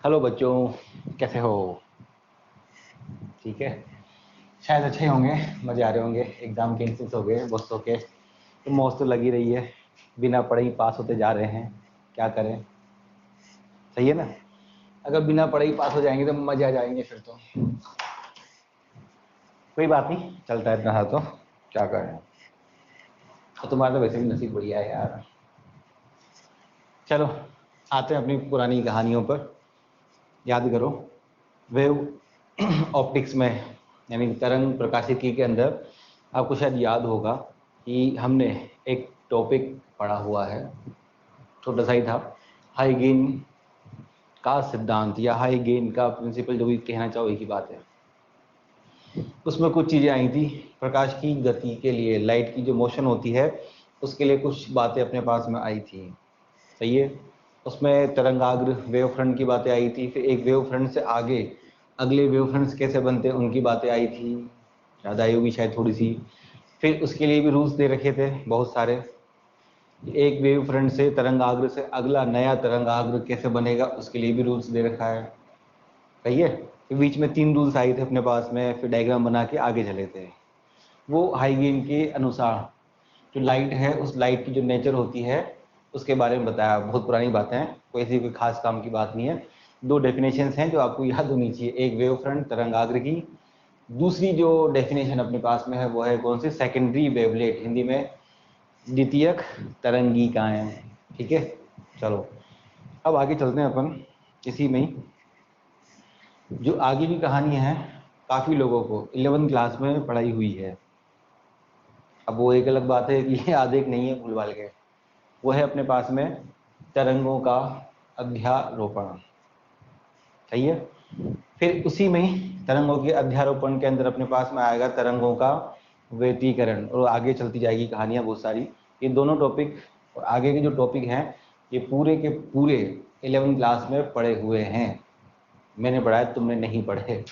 Hello बच्चों, कैसे हो? ठीक है, शायद अच्छे होंगे, मजे आ रहे होंगे। एग्जाम कैंसिल हो गए दोस्तों के, तो मौज तो लगी रही है। बिना पढ़े ही पास होते जा रहे हैं, क्या करें। सही है ना? अगर बिना पढ़े ही पास हो जाएंगे तो मजे आ जाएंगे फिर तो। कोई बात नहीं, चलता है इतना सा तो, क्या करें। और तुम्हारा तो वैसे भी नसीब बढ़िया है यार। चलो आते हैं अपनी पुरानी कहानियों पर। याद करो, वेव ऑप्टिक्स में, यानी तरंग प्रकाशिकी के अंदर आपको शायद याद होगा कि हमने एक टॉपिक पढ़ा हुआ है, छोटा सा ही था। हाई गेन का सिद्धांत या हाई गेन का प्रिंसिपल, जो भी कहना चाहो एक ही बात है। उसमें कुछ चीज़ें आई थी। प्रकाश की गति के लिए, लाइट की जो मोशन होती है उसके लिए कुछ बातें अपने पास में आई थी। सही है। उसमें तरंगाग्र वेव फ्रंट की बातें आई थी, फिर एक वेव फ्रंट से आगे अगले वेव फ्रंट्स कैसे बनते हैं उनकी बातें आई थी, याद आई होगी शायद थोड़ी सी। फिर उसके लिए भी रूल्स दे रखे थे बहुत सारे। एक वेव फ्रंट से तरंगाग्र से अगला नया तरंगाग्र कैसे बनेगा उसके लिए भी रूल्स दे रखा है। सही है। फिर बीच में 3 रूल्स आए थे अपने पास में, फिर डायग्राम बना के आगे चले थे। वो हाई गेन के अनुसार जो लाइट है, उस लाइट की जो नेचर होती है उसके बारे में बताया। बहुत पुरानी बातें हैं, कोई ऐसी कोई खास काम की बात नहीं है। 2 डेफिनेशंस हैं जो आपको याद होनी चाहिए, एक वेव फ्रंट तरंगाग्र की, दूसरी जो डेफिनेशन अपने पास में है वो है कौन सी, सेकेंडरी वेवलेट, हिंदी में द्वितीयक तरंगिकाएं। ठीक है, चलो अब आगे चलते हैं अपन इसी में ही। जो आगे की कहानी है, काफ़ी लोगों को 11वीं क्लास में पढ़ाई हुई है। अब वो एक अलग बात है कि आधे एक नहीं है भूल भाल के। वो है अपने पास में तरंगों का अध्यारोपण। सही है। फिर उसी में ही तरंगों के अध्यारोपण के अंदर अपने पास में आएगा तरंगों का व्यतीकरण, और आगे चलती जाएगी कहानियां बहुत सारी। ये दोनों टॉपिक और आगे के जो टॉपिक हैं ये पूरे के पूरे 11वीं क्लास में पढ़े हुए हैं। मैंने पढ़ा है, तुमने नहीं पढ़े,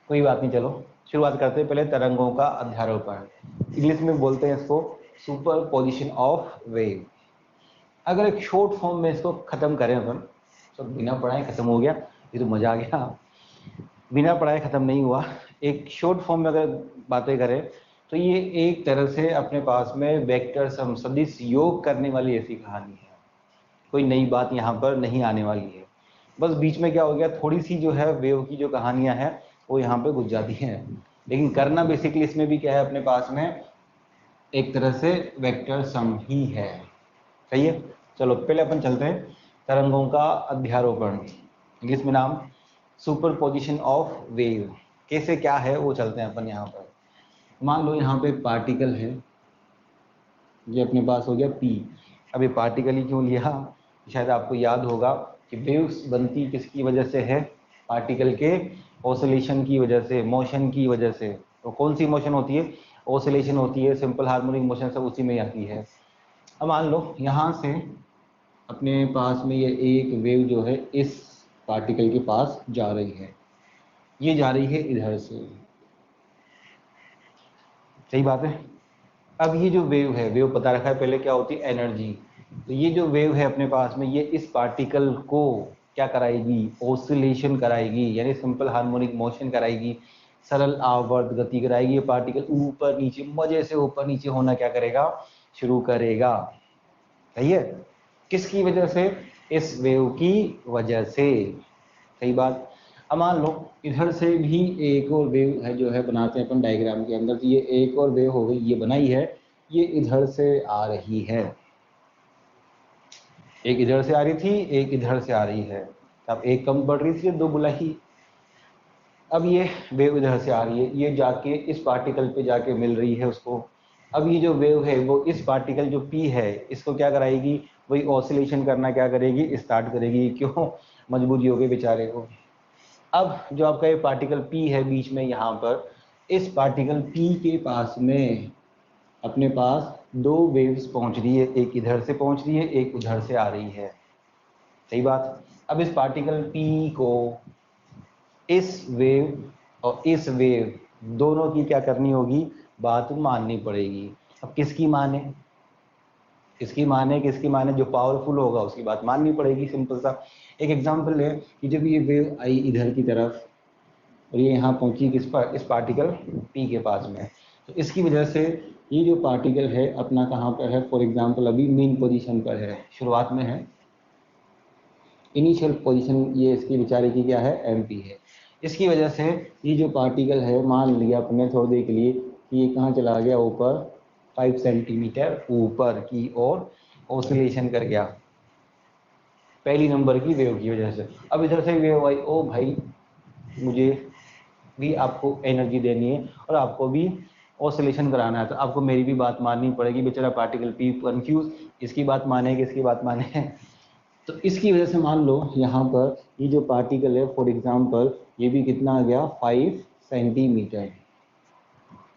कोई बात नहीं। चलो शुरुआत करते हैं पहले तरंगों का अध्यारोपण। इंग्लिश में बोलते हैं इसको सुपर पोजिशन ऑफ वेव। अगर एक शॉर्ट फॉर्म में इसको खत्म करें अपन, सब बिना पढ़ाए खत्म हो गया, ये तो मजा आ गया। बिना पढ़ाए खत्म नहीं हुआ। एक शॉर्ट फॉर्म में अगर बातें करें तो ये एक तरह से अपने पास में वेक्टर सम सदिश योग करने वाली ऐसी कहानी है। कोई नई बात यहाँ पर नहीं आने वाली है। बस बीच में क्या हो गया, थोड़ी सी जो है वेव की जो कहानियां हैं वो यहाँ पे घुस जाती हैं, लेकिन करना बेसिकली इसमें भी क्या है, अपने पास में एक तरह से वेक्टर सम ही है। सही है। चलो पहले अपन चलते हैं तरंगों का अध्यारोपण, इंग्लिश में नाम सुपरपोजिशन ऑफ वेव। कैसे क्या है वो चलते हैं अपन यहाँ पर। मान लो यहाँ पे पार्टिकल है, ये अपने पास हो गया पी। अब ये पार्टिकल ही क्यों लिया, शायद आपको याद होगा कि वेव्स बनती किसकी वजह से है, पार्टिकल के ऑसिलेशन की वजह से, मोशन की वजह से। तो कौन सी मोशन होती है, ऑसिलेशन होती है, सिंपल हार्मोनिक मोशन सब उसी में आती है। अब मान लो यहाँ से अपने पास में ये एक वेव जो है इस पार्टिकल के पास जा रही है, ये जा रही है इधर से। सही बात है। अब ये जो वेव है, वेव पता रखा है पहले क्या होती है, एनर्जी। तो ये जो वेव है अपने पास में, ये इस पार्टिकल को क्या कराएगी, ऑसिलेशन कराएगी, यानी सिंपल हार्मोनिक मोशन कराएगी, सरल आवर्त गति कराएगी। ये पार्टिकल ऊपर नीचे मजे से ऊपर नीचे होना क्या करेगा, शुरू करेगा। सही है। किसकी वजह से, इस वेव की वजह से। सही बात। अब मान लो इधर से भी एक और वेव है जो है, बनाते हैं अपन डायग्राम के अंदर। तो ये एक और वेव हो गई, ये बनाई है, ये इधर से आ रही है। एक इधर से आ रही थी, एक इधर से आ रही है। अब एक कम बढ़ रही थी, 2 बुलाई। अब ये वेव इधर से आ रही है, ये जाके इस पार्टिकल पे जाके मिल रही है उसको। अब ये जो वेव है वो इस पार्टिकल जो पी है इसको क्या कराएगी, वही ऑसिलेशन करना क्या करेगी, स्टार्ट करेगी। क्यों, मजबूरी हो गई बेचारे को। अब जो आपका ये पार्टिकल P है बीच में यहाँ पर, इस पार्टिकल P के पास में अपने पास 2 वेव्स पहुंच रही है, एक इधर से पहुंच रही है, एक उधर से आ रही है। सही बात। अब इस पार्टिकल P को इस वेव और इस वेव दोनों की क्या करनी होगी, बात माननी पड़ेगी। अब किसकी माने, इसकी माने कि इसकी माने जो पावरफुल होगा उसकी बात माननी पड़ेगी, सिंपल सा। एक एग्जांपल है कि जब ये वेव आई इधर की तरफ और ये यहाँ पहुंची किस पर, इस पार्टिकल पी के पास में, तो इसकी वजह से ये जो पार्टिकल है अपना कहाँ पर है, फॉर एग्जांपल अभी मेन पोजीशन पर है, शुरुआत में है, इनिशियल पोजीशन ये इसकी बेचारे की क्या है, एमपी है। इसकी वजह से ये जो पार्टिकल है, मान लिया अपने थोड़ी देर के लिए कि ये कहाँ चला गया, ऊपर 5 सेंटीमीटर ऊपर की ओर ऑसिलेशन कर गया, पहली नंबर की वेव की वजह से। अब इधर से वेव आई, ओ भाई मुझे भी आपको एनर्जी देनी है और आपको भी ऑसिलेशन कराना है, तो आपको मेरी भी बात माननी पड़ेगी। बेचारा पार्टिकल पी कंफ्यूज, इसकी बात माने कि इसकी बात माने। तो इसकी वजह से मान लो यहाँ पर ये जो पार्टिकल है, फॉर एग्जांपल ये भी कितना आ गया, 5 सेंटीमीटर।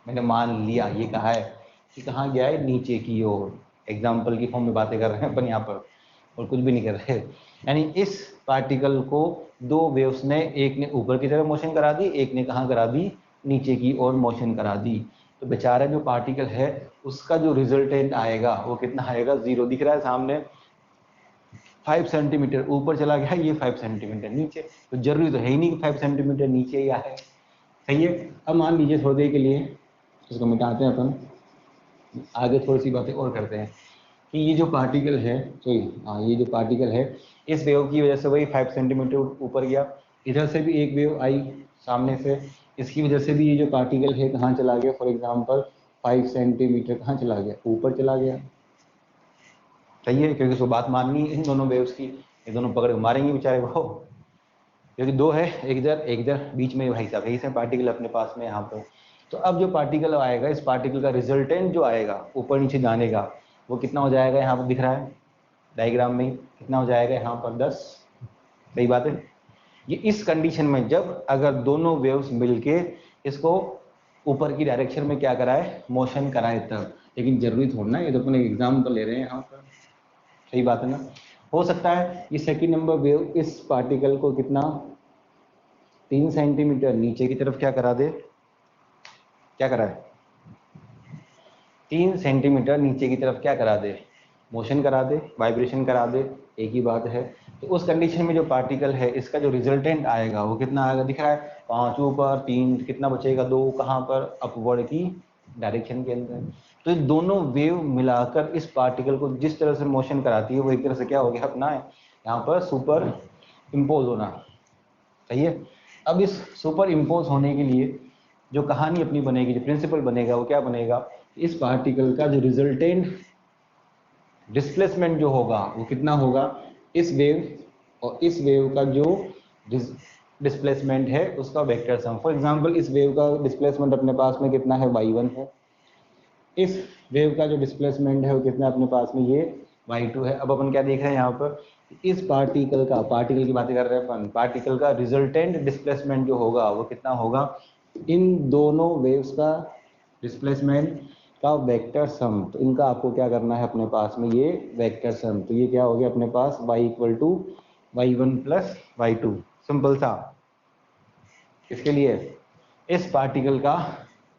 मैंने मान लिया, ये कहा है कि कहाँ गया है, नीचे की ओर। एग्जाम्पल की फॉर्म में बातें कर रहे हैं अपन यहाँ पर, और कुछ भी नहीं कर रहे। यानी इस पार्टिकल को दो वेव्स ने, एक ने ऊपर की तरफ मोशन करा दी, एक ने कहाँ करा दी, नीचे की ओर मोशन करा दी। तो बेचारा जो पार्टिकल है उसका जो रिजल्टेंट आएगा वो कितना आएगा, 0 दिख रहा है सामने, 5 सेंटीमीटर ऊपर चला गया, ये 5 सेंटीमीटर नीचे। तो जरूरी तो है ही नहीं कि 5 सेंटीमीटर नीचे ही आए, सही है। अब मान लीजिए थोड़ी देर के लिए इसको मिटाते हैं अपन, आगे थोड़ी सी बातें और करते हैं कि ये जो पार्टिकल है, सॉरी हाँ, ये जो पार्टिकल है इस वेव की वजह से वही 5 सेंटीमीटर ऊपर गया, इधर से भी एक वेव आई सामने से, इसकी वजह से भी ये जो पार्टिकल है कहाँ चला गया, फॉर एग्जांपल 5 सेंटीमीटर कहाँ चला गया, ऊपर चला गया, सही है। क्योंकि उसको बात माननी है इन दोनों वेव्स की, ये दोनों पकड़ मारेंगे बेचारे को, क्योंकि दो है, एक इधर बीच में भाई साहब, यही से पार्टिकल अपने पास में यहाँ पर। तो अब जो पार्टिकल आएगा, इस पार्टिकल का रिजल्टेंट जो आएगा ऊपर नीचे जाने का, वो कितना हो जाएगा, यहाँ पर दिख रहा है डायग्राम में, कितना हो जाएगा यहाँ पर 10, सही बात है। ये इस कंडीशन में जब अगर दोनों वेव्स मिलके इसको ऊपर की डायरेक्शन में क्या कराए, मोशन कराए तब। लेकिन जरूरी थोड़ा ना, ये तो अपन एग्जाम्पल ले रहे हैं यहाँ पर, सही बात है ना। हो सकता है ये सेकंड नंबर वेव इस पार्टिकल को कितना, 3 सेंटीमीटर नीचे की तरफ क्या करा दे, क्या कराए, 3 सेंटीमीटर नीचे की तरफ क्या करा दे, मोशन करा दे, वाइब्रेशन करा दे, एक ही बात है। तो उस कंडीशन में जो पार्टिकल है इसका जो रिजल्टेंट आएगा वो कितना आएगा, दिख रहा है 5 ऊपर 3, कितना बचेगा 2, कहाँ पर, अपवर्ड की डायरेक्शन के अंदर। तो ये दोनों वेव मिलाकर इस पार्टिकल को जिस तरह से मोशन कराती है वो एक तरह से क्या हो गया अपना यहाँ पर सुपर इम्पोज होना, सही है। अब इस सुपर इम्पोज होने के लिए जो कहानी अपनी बनेगी, जो प्रिंसिपल बनेगा वो क्या बनेगा, इस पार्टिकल का जो रिजल्टेंट डिस्प्लेसमेंट जो होगा वो कितना होगा, इस वेव और इस वेव का जो डिस्प्लेसमेंट है उसका वेक्टर सम। फॉर एग्जांपल इस वेव का डिस्प्लेसमेंट अपने पास में कितना है, y1 है, इस वेव का जो डिस्प्लेसमेंट है वो कितना अपने पास में, ये y2 है। अब अपन क्या देख रहे हैं यहाँ पर, इस पार्टिकल का, पार्टिकल की बातें कर रहे हैं अपन, पार्टिकल का रिजल्टेंट डिस्प्लेसमेंट जो होगा वो कितना होगा, इन दोनों वेव्स का डिस्प्लेसमेंट का वेक्टर सम। तो इनका आपको क्या करना है अपने पास में, ये वेक्टर सम। तो ये क्या हो गया अपने पास, y equal to y1 plus y2, simple सा। इसके लिए इस पार्टिकल का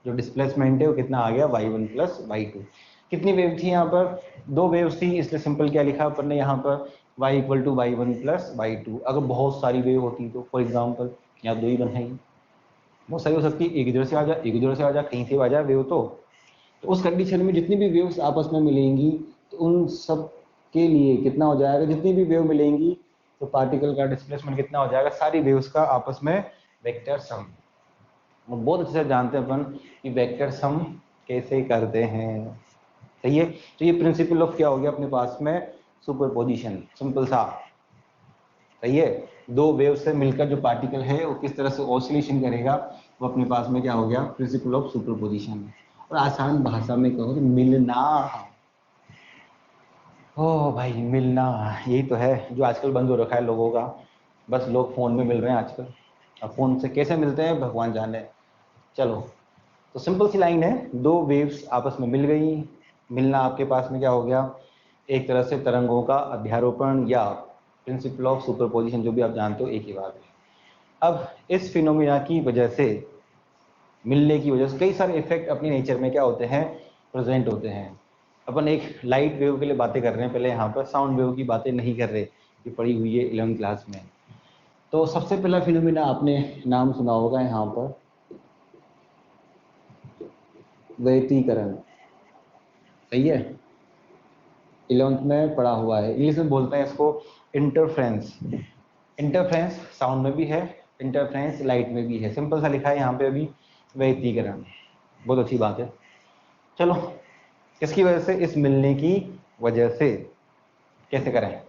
जो डिस्प्लेसमेंट है वो कितना आ गया, y1 प्लस y2। कितनी वेव थी यहाँ पर, 2 वेव्स थी, इसलिए सिंपल क्या लिखा अपन ने यहाँ पर, y equal to y1 plus y2। अगर बहुत सारी वेव होती तो फॉर एग्जाम्पल यहाँ 2 ही बनाएंगे, बहुत सारी हो सकती है, एक इधर से आ जाए, एक इधर से आ जाए, कहीं से आ जाए वेव। तो उस कंडीशन में जितनी भी वेव्स आपस में मिलेंगी तो उन सब के लिए कितना हो जाएगा, जितनी भी वेव मिलेंगी तो पार्टिकल का डिस्प्लेसमेंट कितना हो जाएगा, सारी वेव्स का आपस में वेक्टर सम। बहुत अच्छे से जानते हैं अपन कि वेक्टर सम कैसे करते हैं, सही है। तो ये प्रिंसिपल ऑफ क्या हो गया अपने पास में, सुपरपोजिशन, सिंपल सा, सही है। दो वेव से मिलकर जो पार्टिकल है वो किस तरह से ऑसिलेशन करेगा, वो अपने पास में क्या हो गया, प्रिंसिपल ऑफ सुपरपोजिशन। और आसान भाषा में कहो तो मिलना, ओ भाई मिलना, यही तो है जो आजकल बंद हो रखा है लोगों का। बस लोग फोन में मिल रहे हैं आजकल, अब फोन से कैसे मिलते हैं भगवान जाने। चलो, तो सिंपल सी लाइन है, दो वेव्स आपस में मिल गई, मिलना आपके पास में क्या हो गया, एक तरह से तरंगों का अध्यारोपण या प्रिंसिपल ऑफ सुपरपोजिशन, जो भी आप जानते हो एक ही बात है। अब इस फिनोमिना की वजह से, मिलने की वजह से कई सारे इफेक्ट अपनी नेचर में क्या होते हैं, प्रेजेंट होते हैं। अपन एक लाइट वेव के लिए बातें कर रहे हैं, पहले यहाँ पर साउंड वेव की बातें नहीं कर रहे, ये पढ़ी हुई है 11वीं क्लास में। तो सबसे पहला फिनोमिना आपने नाम सुना होगा यहाँ पर, व्यतिकरण। सही है, 11वीं में पढ़ा हुआ है, इंग्लिश में बोलते हैं इसको इंटरफ्रेंस। इंटरफ्रेंस साउंड में भी है, इंटरफ्रेंस लाइट में भी है, सिंपल सा लिखा है यहाँ पे अभी, व्यतिकरण। बहुत अच्छी बात है। चलो, किसकी वजह से? इस मिलने की वजह से। कैसे करें?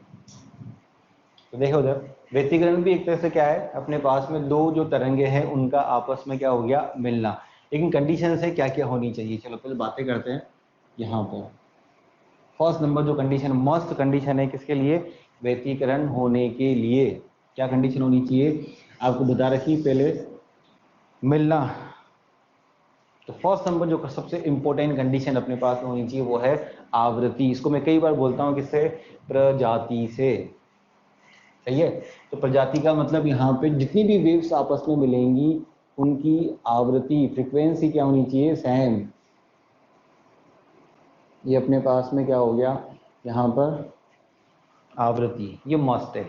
तो देखो उधर, व्यतिकरण भी एक तरह से क्या है, अपने पास में दो जो तरंगे हैं उनका आपस में क्या हो गया, मिलना। लेकिन कंडीशन से क्या क्या होनी चाहिए, चलो पहले बातें करते हैं। यहाँ पर फर्स्ट नंबर जो कंडीशन, मस्ट कंडीशन है किसके लिए, व्यतिकरण होने के लिए क्या कंडीशन होनी चाहिए, आपको बता रखी पहले, मिलना। तो फर्स्ट नंबर जो सबसे इंपॉर्टेंट कंडीशन अपने पास में होनी चाहिए वो है आवृत्ति। इसको मैं कई बार बोलता हूँ, किससे? प्रजाति से। सही है, तो प्रजाति का मतलब यहाँ पे जितनी भी वेव्स आपस में मिलेंगी उनकी आवृत्ति, फ्रीक्वेंसी क्या होनी चाहिए, सेम। ये अपने पास में क्या हो गया यहाँ पर, आवृत्ति, ये मस्त है।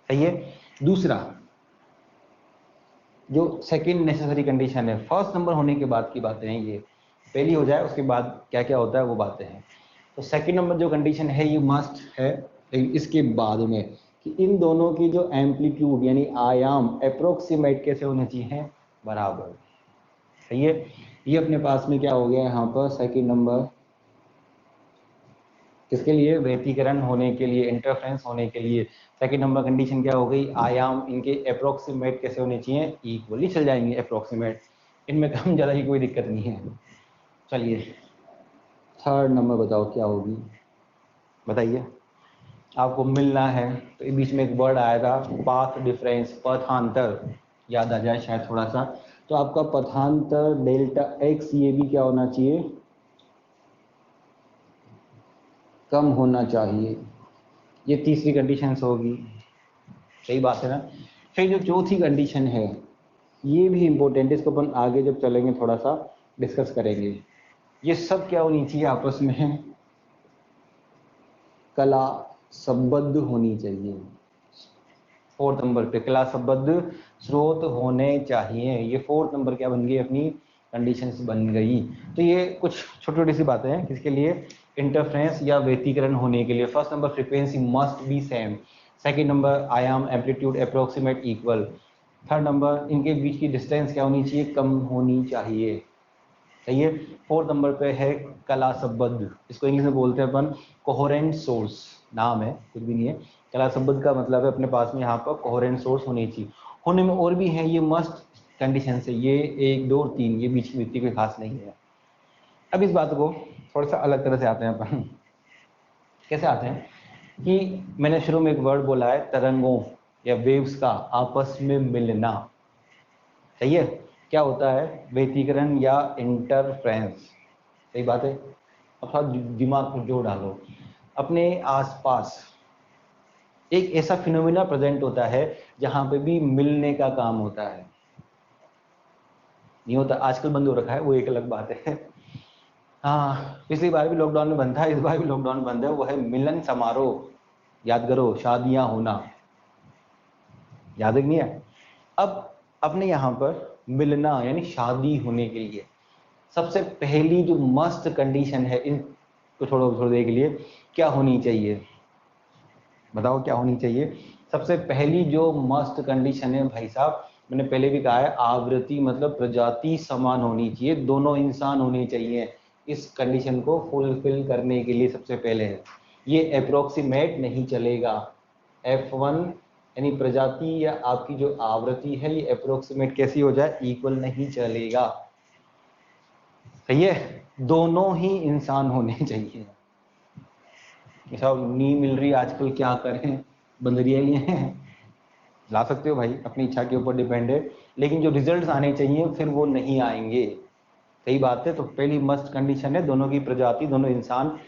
सही है। दूसरा जो सेकंड नेसेसरी कंडीशन है, फर्स्ट नंबर होने के बाद की बातें हैं ये, पहली हो जाए उसके बाद क्या क्या होता है वो बातें हैं। तो सेकंड नंबर जो कंडीशन है ये मस्ट है इसके बाद में, कि इन दोनों की जो एम्पलीट्यूड यानी आयाम अप्रोक्सीमेट कैसे होने चाहिए, बराबर। सही है, ये अपने पास में क्या हो गया यहाँ पर सेकंड नंबर, किसके लिए, व्यतिकरण होने के लिए, इंटरफ्रेंस होने के लिए। सेकंड नंबर कंडीशन क्या हो गई, आयाम इनके अप्रोक्सीमेट कैसे होने चाहिए, इक्वली चल जाएंगे अप्रोक्सीमेट, इनमें कम ज़्यादा की कोई दिक्कत नहीं है। चलिए थर्ड नंबर बताओ क्या होगी, बताइए। आपको मिलना है तो इस बीच में एक वर्ड आया था पाथ डिफरेंस, पथांतर, याद आ जाए शायद थोड़ा सा। तो आपका पथांतर डेल्टा एक्स ये भी क्या होना चाहिए, कम होना चाहिए। ये तीसरी कंडीशन होगी। सही बात है ना। फिर जो चौथी कंडीशन है ये भी इंपॉर्टेंट है, इसको अपन आगे जब चलेंगे थोड़ा सा डिस्कस करेंगे। ये सब क्या होनी चाहिए आपस में, कला संबद्ध होनी चाहिए। फोर्थ नंबर पे कला संबद्ध स्रोत होने चाहिए, ये फोर्थ नंबर क्या बन गई अपनी कंडीशंस बन गई। तो ये कुछ छोटी छोटी सी बातें हैं किसके लिए, इंटरफ्रेंस या व्यतिकरण होने के लिए। First number frequency must be same, second number आयाम amplitude approximate equal, third number इनके बीच की डिस्टेंस क्या होनी चाहिए, कम होनी चाहिए। सही है। फोर्थ नंबर पे है कला संबद्ध, इसको इंग्लिश में बोलते हैं अपन कोहेरेंट सोर्स, नाम है कुछ भी नहीं है। कला संबद्ध का मतलब है अपने पास में यहाँ पर कोहेरेंट सोर्स होनी चाहिए। होने में और भी है, ये मस्ट कंडीशन से, ये 1 2 3 ये बीच की व्यक्ति कोई खास नहीं है। अब इस बात को थोड़ा सा अलग तरह से आते हैं अपन। कैसे आते हैं कि मैंने शुरू में एक वर्ड बोला है तरंगों या वेव्स का आपस में मिलना। सही है, क्या होता है, व्यतिकरण या इंटरफ्रेंस। सही बात है। अब थोड़ा दिमाग को जोड़ डालो, अपने आसपास एक ऐसा फिनोमिना प्रेजेंट होता है जहां पे भी मिलने का काम होता है। नहीं होता, आजकल बंद हो रखा है वो एक अलग बात है। हाँ, पिछली बार भी लॉकडाउन में बंद था, इस बार भी लॉकडाउन में बंद है, वो है मिलन समारोह। याद करो, शादियां होना, याद नहीं है। अब अपने यहाँ पर मिलना यानी शादी होने के लिए सबसे पहली जो मस्त कंडीशन है, इनको छोड़ो थोड़ी देर के लिए, क्या होनी चाहिए बताओ, क्या होनी चाहिए। सबसे पहली जो मस्त कंडीशन है भाई साहब, मैंने पहले भी कहा है, आवृत्ति मतलब प्रजाति समान होनी चाहिए, दोनों इंसान होने चाहिए। इस कंडीशन को फुलफिल करने के लिए सबसे पहले है, ये अप्रोक्सीमेट नहीं चलेगा। F1 यानी प्रजाति या आपकी जो आवृत्ति है ये अप्रोक्सीमेट कैसी हो जाए, इक्वल नहीं चलेगा। सही है, दोनों ही इंसान होने चाहिए। साहब नी मिल रही आजकल, क्या करें, बंदरिया ही हैं, ला सकते हो भाई, अपनी इच्छा के ऊपर डिपेंड है, लेकिन जो रिजल्ट्स आने चाहिए फिर वो नहीं आएंगे। सही बात है। तो पहली मस्ट कंडीशन है दोनों की प्रजाति, दोनों इंसान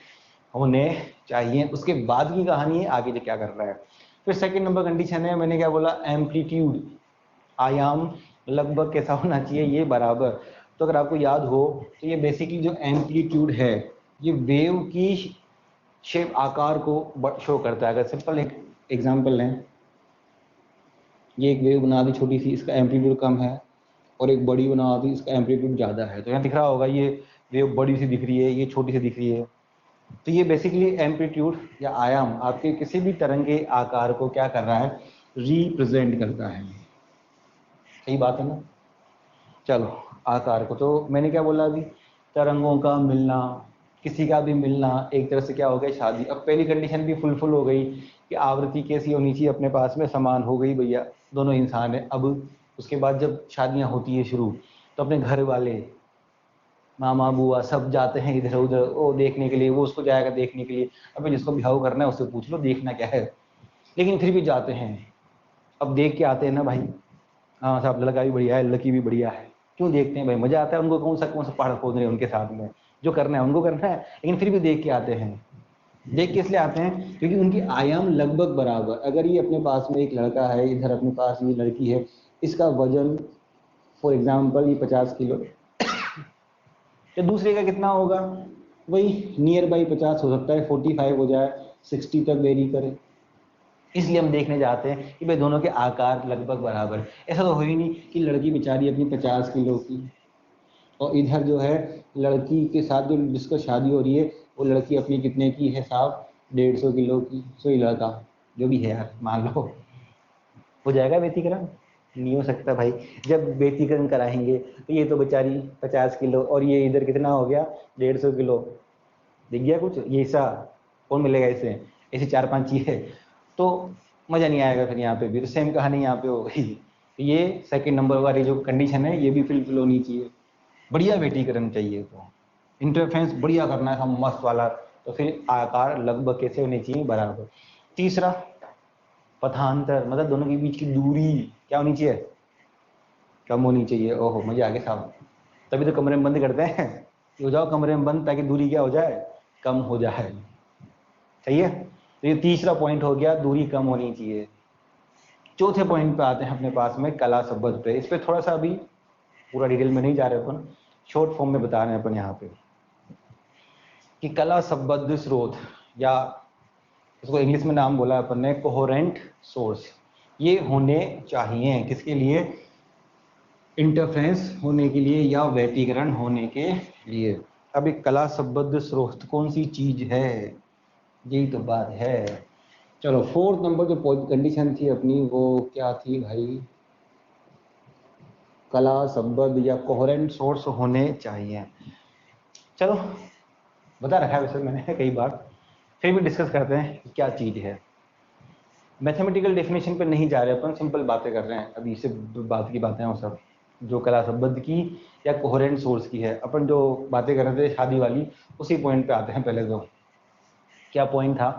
होने चाहिए। उसके बाद की कहानी है आगे जो क्या कर रहा है। फिर सेकंड नंबर कंडीशन है, मैंने क्या बोला, एम्पलीट्यूड, आयाम लगभग कैसा होना चाहिए, ये बराबर। तो अगर आपको याद हो तो ये बेसिकली जो एम्पलीट्यूड है ये वेव की शेप आकार को शो करता है। अगर सिंपल एक एग्जांपल लें, ये एक वेव बना दी छोटी सी, इसका एम्पलीट्यूड कम है, और एक बड़ी बना दी, इसका एम्पलीट्यूड ज़्यादा है। तो यहाँ दिख रहा होगा ये वेव बड़ी सी दिख रही है, ये छोटी सी दिख रही है। तो ये बेसिकली एम्पलीट्यूड या आयाम आपके किसी भी तरंग के आकार को क्या कर रहा है, रिप्रेजेंट करता है। सही बात है ना। चलो आकार को तो मैंने क्या बोला अभी, तरंगों का मिलना, किसी का भी मिलना, एक तरह से क्या हो गया, शादी। अब पहली कंडीशन भी फुलफिल हो गई कि आवृत्ति कैसी होनी चाहिए अपने पास में, समान हो गई भैया, दोनों इंसान है। अब उसके बाद जब शादियां होती है शुरू, तो अपने घर वाले मामा बुआ सब जाते हैं इधर उधर वो देखने के लिए, वो उसको जाएगा देखने के लिए। अब जिसको बिहाव करना है उससे पूछ लो देखना क्या है, लेकिन फिर भी जाते हैं। अब देख के आते हैं ना भाई, हाँ साहब लड़का भी बढ़िया है, लड़की भी बढ़िया है, क्यों देखते हैं भाई, मजा आता है उनको। कौन सा पहाड़ खोद रहे हैं उनके साथ में, जो करना है उनको करना है, लेकिन फिर भी देख के आते हैं। देख के इसलिए आते हैं क्योंकि उनकी आयाम लगभग बराबर। अगर ये अपने पास में एक लड़का है, इधर अपने पास ये लड़की है, इसका वजन फॉर एग्जाम्पल ये 50 किलो, तो दूसरे का कितना होगा, वही नियर बाई 50 हो सकता है, 45 हो जाए, 60 तक वेरी करे। इसलिए हम देखने जाते हैं कि भाई दोनों के आकार लगभग बराबर। ऐसा तो हो ही नहीं कि लड़की बेचारी अपनी 50 किलो की, और इधर जो है लड़की के साथ जो जिसको शादी हो रही है, वो लड़की अपनी कितने की है साहब, 150 किलो की। सो लड़का जो भी है यार, मान लो हो जाएगा व्यतिकरण, नहीं हो सकता भाई। जब व्यतिकरण कराएंगे तो ये तो बेचारी 50 किलो और ये इधर कितना हो गया, 150 किलो। दिख गया कुछ, ये ऐसा कौन मिलेगा इसे, ऐसी 4-5 चीजें, तो मजा नहीं आएगा फिर। यहाँ पे भी तो सेम कहानी यहाँ पे हो गई। तो ये सेकंड नंबर वाली जो कंडीशन है ये भी फुलफिल होनी चाहिए। बढ़िया व्यतिकरण चाहिए, तो इंटरफेरेंस बढ़िया करना है मस्त वाला, तो फिर आकार लगभग कैसे होने चाहिए, बराबर। तीसरा पथांतर, मतलब दोनों के बीच की दूरी क्या होनी चाहिए, कम होनी चाहिए। ओहो मजे आगे साहब, तभी तो कमरे में बंद करते हैं, हो जाओ कमरे में बंद ताकि दूरी क्या हो जाए, कम हो जाए। सही है, तो ये तीसरा पॉइंट हो गया, दूरी कम होनी चाहिए। चौथे पॉइंट पे आते हैं अपने पास में कला संबद्ध पे। इस पे थोड़ा सा अभी पूरा डिटेल में नहीं जा रहे अपन, शॉर्ट फॉर्म में बता रहे हैं अपन यहाँ पे कि कला संबद्ध स्रोत, या इसको इंग्लिश में नाम बोला अपन ने कोहेरेंट सोर्स, ये होने चाहिए किसके लिए, इंटरफेरेंस होने के लिए या व्यतिकरण होने के लिए। अब एक कला संबद्ध स्रोत कौन सी चीज है, यही तो बात है। चलो फोर्थ नंबर जो कंडीशन थी अपनी वो क्या थी भाई, कला संबद्ध या कोहेरेंट सोर्स होने चाहिए। चलो बता रखा है वैसे मैंने कई बार, फिर भी डिस्कस करते हैं क्या चीज है। मैथमेटिकल डेफिनेशन पे नहीं जा रहे अपन, सिंपल बातें कर रहे हैं अभी, से बात की बातें हैं वो सब जो कला संबद्ध की या कोहेरेंट सोर्स की है। अपन जो बातें कर रहे थे शादी वाली, उसी पॉइंट पे आते हैं। पहले तो क्या पॉइंट था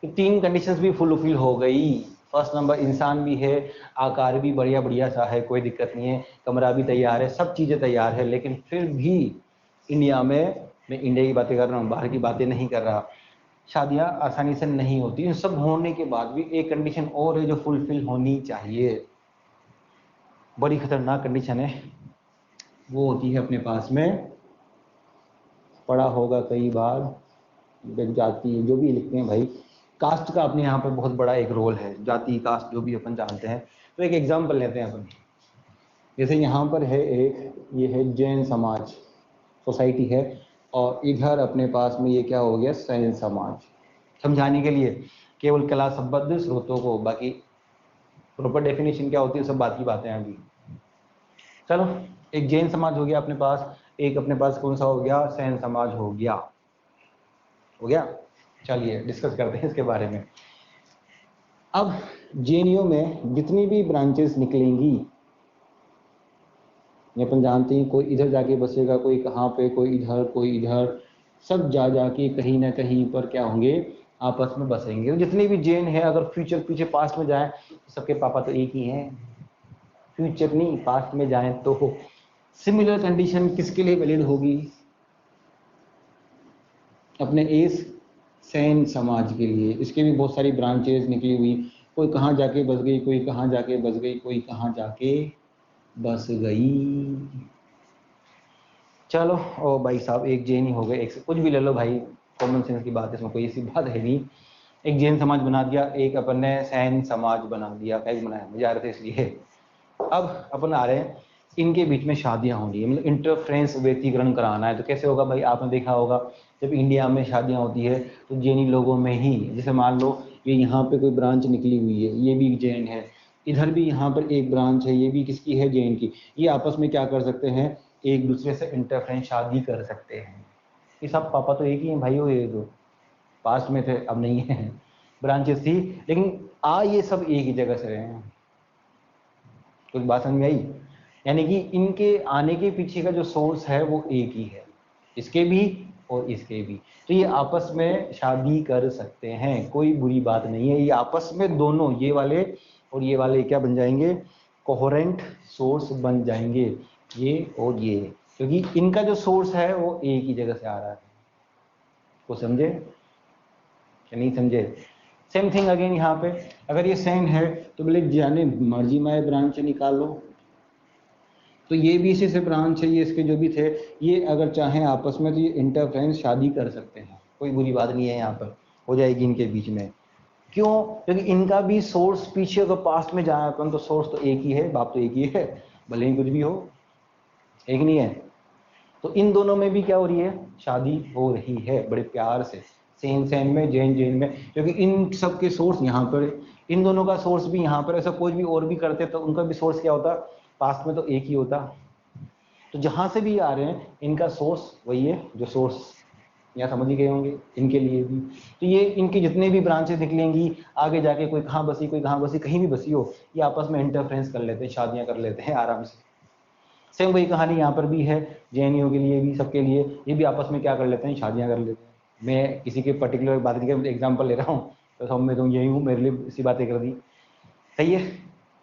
कि 3 कंडीशंस भी फुलफिल हो गई। फर्स्ट नंबर इंसान भी है, आकार भी बढ़िया बढ़िया सा है, कोई दिक्कत नहीं है, कमरा भी तैयार है, सब चीज़ें तैयार है, लेकिन फिर भी इंडिया में, मैं इंडिया की बातें कर रहा हूँ, बाहर की बातें नहीं कर रहा, शादियाँ आसानी से नहीं होती। इन सब होने के बाद भी एक कंडीशन और है जो फुलफिल होनी चाहिए, बड़ी खतरनाक कंडीशन है। वो होती है अपने पास में, पढ़ा होगा कई बार, जाति जो भी लिखते हैं भाई, कास्ट का अपने यहाँ पर बहुत बड़ा एक रोल है, जाति कास्ट जो भी अपन जानते हैं। तो एक एग्जाम्पल लेते हैं अपन, जैसे यहाँ पर है एक, ये है जैन समाज सोसाइटी है, और इधर अपने पास में ये क्या हो गया, सैन समाज। समझाने के लिए केवल कला संबद्ध स्रोतों को, बाकी प्रॉपर डेफिनेशन क्या होती है सब बात की बातें हैं अभी। चलो एक जैन समाज हो गया अपने पास, एक अपने पास कौन सा हो गया, सैन समाज हो गया। हो गया, चलिए डिस्कस करते हैं इसके बारे में। अब जेएनयू में जितनी भी ब्रांचेस निकलेंगी, अपन जानते हैं कोई इधर जाके बसेगा, कोई कहाँ पे, कोई इधर कोई इधर, सब जा जाके कहीं ना कहीं पर क्या होंगे, आपस में बसेंगे। तो जितने भी जैन है, अगर फ्यूचर पीछे पास्ट में जाए तो सबके पापा तो एक ही हैं, फ्यूचर नहीं पास्ट में जाए तो सिमिलर कंडीशन किसके लिए वैलिड होगी, अपने इस सैन समाज के लिए। इसके भी बहुत सारी ब्रांचेस निकली हुई, कोई कहाँ जाके बस गई, कोई कहाँ जाके बस गई, कोई कहाँ जाके बस गई। चलो ओ भाई साहब, एक जैन ही हो गए, एक से कुछ भी ले लो भाई, कॉमन सेंस की बात है, इसमें कोई ऐसी बात है नहीं। एक जैन समाज बना दिया, एक अपन ने सैन समाज बना दिया, क्या बनाया, मजा आ रहे थे इसलिए। अब अपन आ रहे हैं, इनके बीच में शादियां हो रही है, मतलब इंटरफ्रेंस व्यक्तिकरण कराना है, तो कैसे होगा भाई, आपने देखा होगा जब इंडिया में शादियां होती है तो जैनी लोगों में ही, जैसे मान लो ये यहाँ पे कोई ब्रांच निकली हुई है, ये भी जैन है, इधर भी यहाँ पर एक ब्रांच है, ये भी किसकी है, जैन की, ये आपस में क्या कर सकते हैं, एक दूसरे से इंटरफ्रेंस शादी कर सकते हैं। ये सब पापा तो एक ही है भाई, वो ये तो पास में थे अब नहीं है, ब्रांचेस थी, लेकिन आ ये सब एक ही जगह से रहे हैं। कुछ बात समझ में आई, यानी कि इनके आने के पीछे का जो सोर्स है वो एक ही है, इसके भी और इसके भी, तो ये आपस में शादी कर सकते हैं, कोई बुरी बात नहीं है, ये आपस में दोनों ये वाले और ये वाले क्या बन जाएंगे, कोहेरेंट सोर्स बन जाएंगे, ये और ये, क्योंकि इनका जो सोर्स है वो एक ही जगह से आ रहा है। को समझे या नहीं समझे? सेम थिंग अगेन यहाँ पे, अगर ये सेम है तो बोले जाने मर्जी माए ब्रांच निकाल लो, तो ये भी इसी से ब्रांच है, ये इसके जो भी थे, ये अगर चाहें आपस में तो ये इंटरफ्रेंस शादी कर सकते हैं, कोई बुरी बात नहीं है, यहाँ पर हो जाएगी इनके बीच में। क्यों? क्योंकि इनका भी सोर्स पीछे अगर पास्ट में जाए अपन तो सोर्स तो एक ही है, बाप तो एक ही है, भले ही कुछ भी हो, एक नहीं है। तो इन दोनों में भी क्या हो रही है, शादी हो रही है, बड़े प्यार से, सेन सेन में, जैन जैन में, क्योंकि इन सब के सोर्स यहाँ पर, इन दोनों का सोर्स भी यहाँ पर, ऐसा कोई भी और भी करते तो उनका भी सोर्स क्या होता, पास्ट में तो एक ही होता। तो जहां से भी आ रहे हैं इनका सोर्स वही है, जो सोर्स यहाँ समझ ही गए होंगे इनके लिए भी। तो ये इनकी जितने भी ब्रांचेस निकलेंगी आगे जाके, कोई कहाँ बसी कोई कहाँ बसी, कहीं भी बसी हो, ये आपस में इंटरफ्रेंस कर लेते हैं, शादियां कर लेते हैं आराम से। सेम वही कहानी यहाँ पर भी है, जैनियों के लिए भी, सबके लिए, ये भी आपस में क्या कर लेते हैं, शादियां कर लेते हैं। मैं किसी के पर्टिकुलर बात के एग्जाम्पल ले रहा हूँ, तो सब मैं तो यही हूँ, मेरे लिए इसी बातें कर दी, सही है।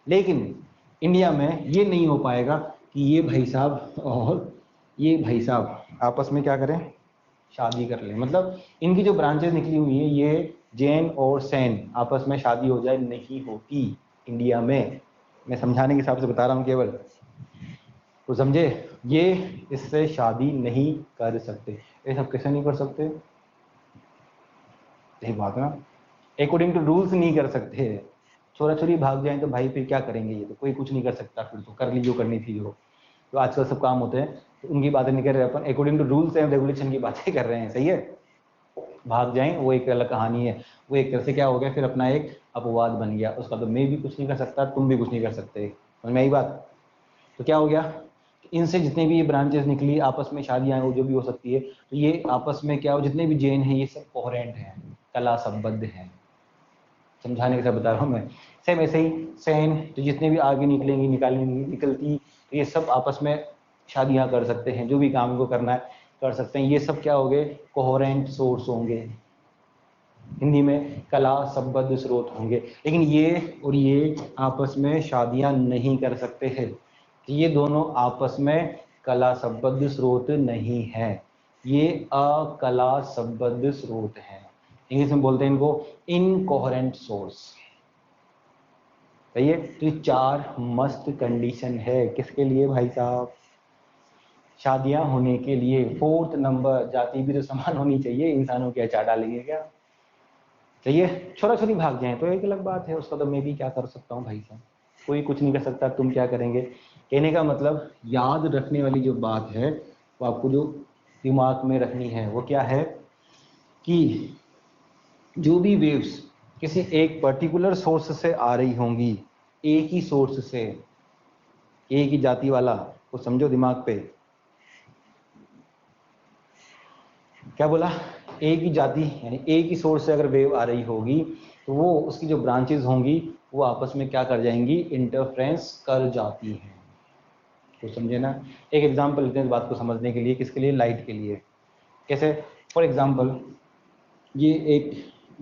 लेकिन इंडिया में ये नहीं हो पाएगा कि ये भाई साहब और ये भाई साहब आपस में क्या करें, शादी कर लें, मतलब इनकी जो ब्रांचेस निकली हुई है, ये जैन और सैन आपस में शादी हो जाए, नहीं होती इंडिया में। मैं समझाने के हिसाब से बता रहा हूँ केवल, तो समझे, ये इससे शादी नहीं कर सकते। ये सब कैसे नहीं कर सकते, यही बात है ना, अकॉर्डिंग टू रूल्स नहीं कर सकते। छोरा छोरी भाग जाए तो भाई फिर क्या करेंगे, ये तो कोई कुछ नहीं कर सकता, फिर तो कर ली जो करनी थी, जो आजकल सब काम होते हैं, तो उनकी बातें नहीं कर रहे अपन, according to rules and regulation की बातें कर रहे हैं, सही है। भाग जाएं वो एक अलग कहानी है, वो एक तरह से क्या हो गया, फिर अपना एक अपवाद बन गया, उसका तो मैं भी कुछ नहीं कर सकता, तुम भी कुछ नहीं कर सकते, समझ में आई बात। तो क्या हो गया, इनसे जितने भी ये ब्रांचेस निकली आपस में शादियां हो जो भी हो सकती है, तो ये आपस में क्या हो, जितने भी जैन हैं ये सब कोहेरेंट हैं, कला संबद्ध हैं, समझाने के साथ बता रहा हूँ मैं। सेम ऐसे ही सैन, तो जितने भी आगे निकलेंगी निकालेंगी निकलती, तो ये सब आपस में शादियां कर सकते हैं, जो भी काम इनको करना है कर सकते हैं, ये सब क्या हो गए, कोहेरेंट सोर्स होंगे, हिंदी में कला संबद्ध स्रोत होंगे। लेकिन ये और ये आपस में शादियां नहीं कर सकते हैं, ये दोनों आपस में कला संबद्ध स्रोत नहीं है, ये अकला संबद्ध स्रोत है, इंग्लिश में बोलते हैं इनको इनकोहेरेंट सोर्स, सही है। तो ये 4 मस्त कंडीशन है किसके लिए भाई साहब, शादियां होने के लिए। 4th नंबर, जाति भी तो समान होनी चाहिए, इंसानों के अचार डालेंगे क्या, सही है। छोरा छोरी भाग जाए तो एक अलग बात है, उसका तो मैं भी क्या कर सकता हूँ भाई साहब, कोई कुछ नहीं कर सकता, तुम क्या करेंगे। कहने का मतलब याद रखने वाली जो बात है वो आपको जो दिमाग में रखनी है वो क्या है, कि जो भी वेव्स किसी एक पर्टिकुलर सोर्स से आ रही होंगी, एक ही सोर्स से, एक ही जाति वाला, वो समझो दिमाग पे, क्या बोला, एक ही जाति यानी एक ही सोर्स से अगर वेव आ रही होगी तो वो उसकी जो ब्रांचेस होंगी वो आपस में क्या कर जाएंगी, इंटरफ्रेंस कर जाती हैं, तो समझे ना। एक एग्जांपल लेते हैं इस बात को समझने के लिए, किसके लिए, लाइट के लिए। कैसे, फॉर एग्जांपल ये एक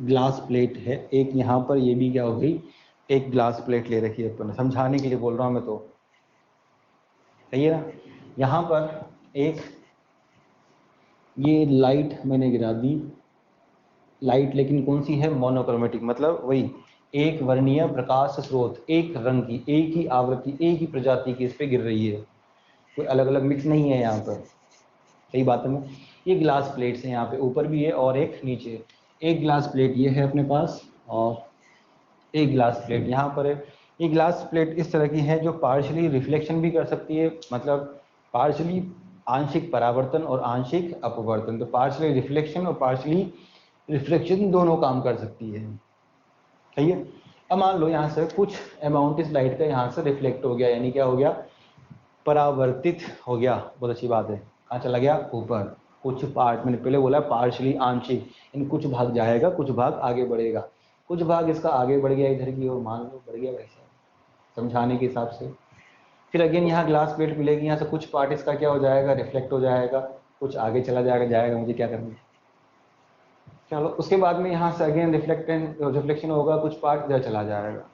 ग्लास प्लेट है, एक यहाँ पर ये भी क्या हो गई, एक ग्लास प्लेट ले रखी है अपन, समझाने के लिए बोल रहा हूँ मैं, तो सही है ना। यहाँ पर एक ये लाइट मैंने गिरा दी, लाइट लेकिन कौन सी है, मोनोक्रोमेटिक, मतलब वही एक वर्णीय प्रकाश स्रोत, एक रंग की, एक ही आवृत्ति, एक ही प्रजाति की इस पे गिर रही है, कोई अलग अलग मिक्स नहीं है यहाँ पर, सही बात है ना। ये ग्लास प्लेट्स हैं, यहाँ पे ऊपर भी है और एक नीचे। एक ग्लास प्लेट ये है अपने पास और एक ग्लास प्लेट यहाँ पर है। ये ग्लास प्लेट इस तरह की है जो पार्शली रिफ्लेक्शन भी कर सकती है, मतलब पार्शली आंशिक परावर्तन और आंशिक अपवर्तन। तो पार्शली रिफ्लेक्शन और पार्शली रिफ्लेक्शन दोनों काम कर सकती है। सही है। अब मान लो यहाँ से कुछ अमाउंट इस लाइट का यहाँ से रिफ्लेक्ट हो गया, यानी क्या हो गया, परावर्तित हो गया। बहुत अच्छी बात है। कहाँ चला गया, ऊपर। कुछ पार्ट, मैंने पहले बोला पार्शली आंशिक, इन कुछ भाग जाएगा, कुछ भाग आगे बढ़ेगा। कुछ भाग इसका आगे बढ़ गया इधर की ओर, मान लो बढ़ गया वैसा, समझाने के हिसाब से। फिर अगेन यहाँ ग्लास प्लेट मिलेगी, यहाँ से कुछ पार्ट इसका क्या हो जाएगा, रिफ्लेक्ट हो जाएगा, कुछ आगे चला जाएगा, मुझे क्या करना है। चलो उसके बाद में यहाँ से अगेन रिफ्लेक्शन होगा, कुछ पार्ट इधर चला जाएगा।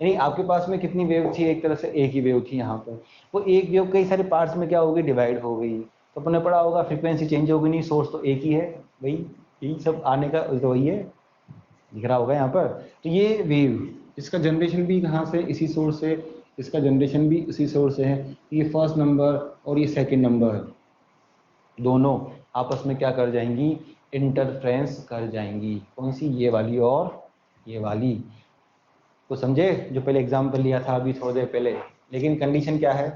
यानी आपके पास में कितनी वेव थी, एक तरह से एक ही वेव थी यहाँ पर। वो एक वेव कई सारे पार्ट्स में क्या हो गई, डिवाइड हो गई। तो अपने पढ़ा होगा फ्रीक्वेंसी चेंज होगी नहीं, सोर्स तो एक ही है भाई, यही सब आने का तो वही है, दिख रहा होगा यहाँ पर। तो ये वेव, इसका जनरेशन भी कहाँ से, इसी सोर्स से, इसका जनरेशन भी इसी सोर्स से है। ये फर्स्ट नंबर और ये सेकेंड नंबर दोनों आपस में क्या कर जाएंगी, इंटरफ्रेंस कर जाएंगी। कौन सी, ये वाली और ये वाली। तो समझे, जो पहले एग्जाम्पल लिया था अभी थोड़ी देर पहले। लेकिन कंडीशन क्या है,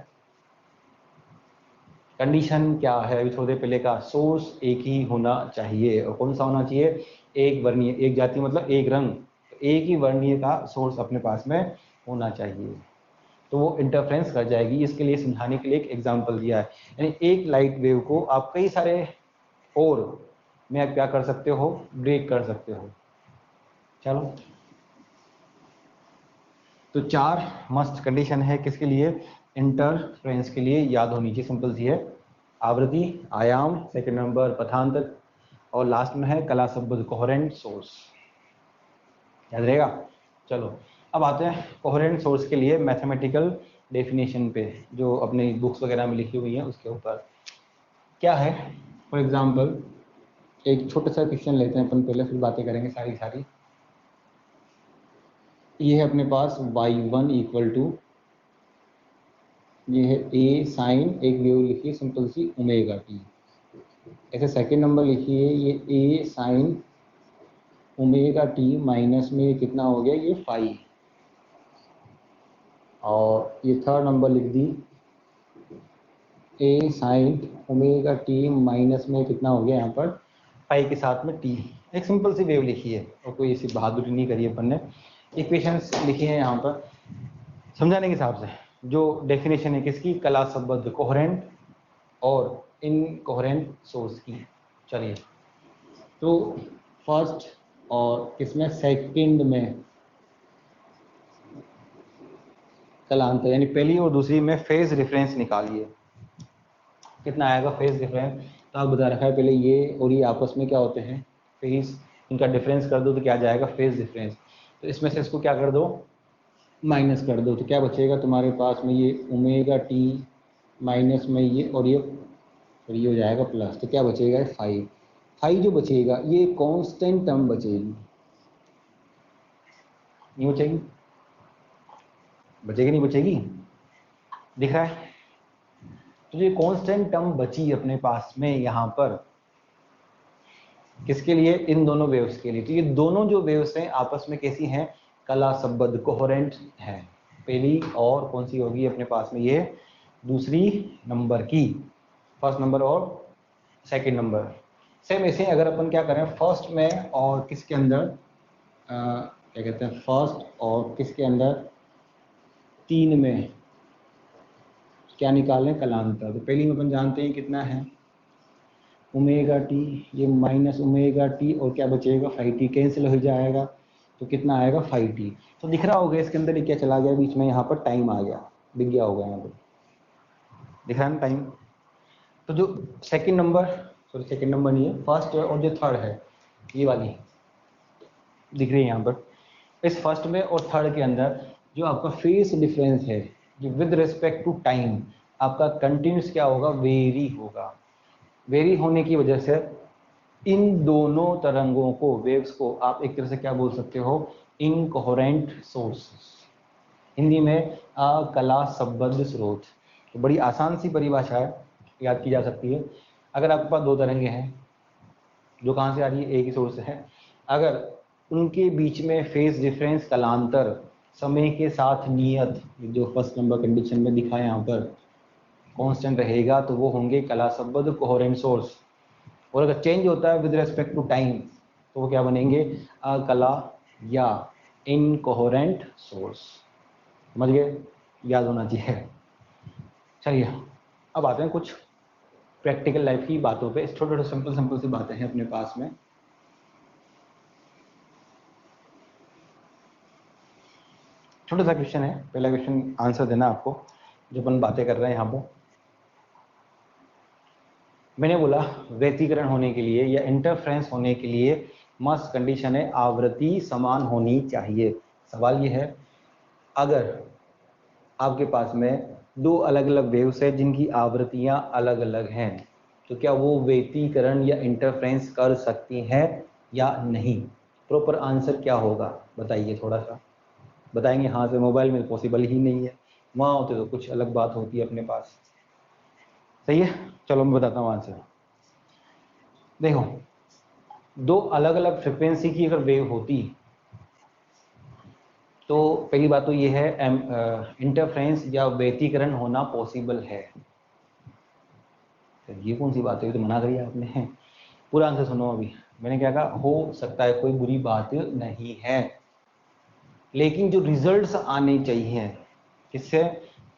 कंडीशन क्या है अभी थोड़ी देर पहले का, सोर्स एक ही होना चाहिए। और कौन सा होना चाहिए, एक वर्णीय, एक जाति मतलब एक रंग, तो एक ही वर्णीय का सोर्स अपने पास में होना चाहिए, तो वो इंटरफ्रेंस कर जाएगी। इसके लिए समझाने के लिए एक एग्जाम्पल दिया है। यानी एक लाइट वेव को आप कई सारे और में क्या कर सकते हो, ब्रेक कर सकते हो। चलो, तो 4 मस्त कंडीशन है किसके लिए, इंटरफ्रेंस के लिए, याद होनी चाहिए, सिंपल सी है। आवृत्ति, आयाम, सेकंड नंबर पथांतर, और लास्ट में है कला संबद्ध कोहेरेंट सोर्स, याद रहेगा। चलो अब आते हैं कोहेरेंट सोर्स के लिए मैथमेटिकल डेफिनेशन पे, जो अपनी बुक्स वगैरह में लिखी हुई है उसके ऊपर क्या है। फॉर एग्जांपल एक छोटा सा क्वेश्चन लेते हैं अपन पहले, फिर बातें करेंगे सारी। ये है अपने पास y1 इक्वल टू, ये है a साइन, एक वेव लिखिए सिंपल सी ओमेगा टी। ऐसे सेकंड नंबर लिखिए, ये a sine omega T minus में कितना हो गया, ये फाई। और ये थर्ड नंबर लिख दी, a sine omega T minus में कितना हो गया यहाँ पर, फाई के साथ में t। एक सिंपल सी वेव लिखी है और कोई ऐसी बहादुरी नहीं करी अपन ने। इक्वेशंस लिखी हैं यहाँ पर समझाने के हिसाब से। जो डेफिनेशन है किसकी, कला संबद्ध कोहेरेंट और इनकोहेरेंट सोर्स की। चलिए, तो फर्स्ट और किसमें, सेकंड में कलांतर, यानी पहली और दूसरी में फेज डिफरेंस निकालिए। कितना आएगा फेज डिफरेंस, तो आप बता रखा है पहले ये और ये आपस में क्या होते हैं, फेज, इनका डिफरेंस कर दो तो क्या जाएगा, फेज डिफरेंस। तो इसमें से इसको क्या कर दो, माइनस कर दो, तो क्या बचेगा तुम्हारे पास में, ये ओमेगा टी माइनस में ये और ये, फिर ये हो जाएगा प्लस, तो क्या बचेगा, फाइव। फाइव जो बचेगा ये कांस्टेंट टर्म बचेगी, नहीं बचेगी, बचेगी नहीं बचेगी, दिख रहा है। तो ये कांस्टेंट टर्म बची अपने पास में यहाँ पर, किसके लिए, इन दोनों वेव्स के लिए। तो ये दोनों जो वेव्स हैं आपस में कैसी हैं, कला संबद्ध कोहेरेंट हैं। पहली और कौन सी होगी अपने पास में, ये दूसरी नंबर की, फर्स्ट नंबर और सेकंड नंबर। सेम ऐसे अगर अपन क्या करें, फर्स्ट में और किसके अंदर, क्या कहते हैं, फर्स्ट और किसके अंदर, 3 में क्या निकालें, कलांतर। तो पहली में अपन जानते हैं कितना है, ओमेगा टी, ये माइनस ओमेगा टी और क्या बचेगा, 5t, कैंसिल हो जाएगा, तो कितना आएगा, 5t। तो दिख रहा होगा इसके अंदर ये क्या चला गया बीच में, यहाँ पर टाइम आ गया, दिख गया होगा यहाँ पर, दिख रहा है ना टाइम। तो जो second number, sorry second number नहीं है, फर्स्ट और जो थर्ड है, ये वाली दिख रही है यहाँ पर। इस फर्स्ट में और थर्ड के अंदर जो आपका फेस डिफरेंस है, जो विद रिस्पेक्ट टू टाइम आपका कंटिन्यूस क्या होगा, वेरी होगा। वेरी होने की वजह से इन दोनों तरंगों को, वेव्स को आप एक तरह से क्या बोल सकते हो, इनकोहेरेंट सोर्सेस, हिंदी में कला संबद्ध स्रोत। तो बड़ी आसान सी परिभाषा है, याद की जा सकती है। अगर आपके पास दो तरंगे हैं जो कहाँ से आ रही है, एक ही सोर्स से है, अगर उनके बीच में फेज डिफरेंस कालांतर समय के साथ नियत, जो फर्स्ट नंबर कंडीशन में दिखा है यहाँ पर, कांस्टेंट रहेगा तो वो होंगे कलासबद्ध कोहेरेंट सोर्स। और अगर चेंज होता है विद रेस्पेक्ट टू टाइम तो वो क्या बनेंगे, अकला या इनकोहेरेंट सोर्स। समझ गए, याद होना चाहिए। चलिए अब आते हैं कुछ प्रैक्टिकल लाइफ की बातों पे। छोटे छोटे सिंपल सिंपल सी बातें हैं अपने पास में। छोटा सा क्वेश्चन है, पहला क्वेश्चन आंसर देना आपको, जो अपन बातें कर रहे हैं यहाँ पर। मैंने बोला व्यतिकरण होने के लिए या इंटरफ्रेंस होने के लिए मस्ट कंडीशन है आवृत्ति समान होनी चाहिए। सवाल ये है, अगर आपके पास में दो अलग अलग वेव्स है जिनकी आवृत्तियां अलग अलग हैं, तो क्या वो व्यतिकरण या इंटरफ्रेंस कर सकती हैं या नहीं? प्रॉपर आंसर क्या होगा बताइए, थोड़ा सा बताएंगे। हाँ से मोबाइल में पॉसिबल ही नहीं है, वहाँ होते तो कुछ अलग बात होती है अपने पास। सही है, चलो मैं बताता हूँ आंसर। देखो, दो अलग अलग फ्रिक्वेंसी की अगर वेव होती तो पहली बात तो ये है इंटरफ्रेंस या व्यतिकरण होना पॉसिबल है। तो ये कौन सी बात है, ये तो मना करी आपने। पूरा आंसर सुनो अभी। मैंने क्या कहा, हो सकता है, कोई बुरी बात नहीं है, लेकिन जो रिजल्ट्स आने चाहिए किससे,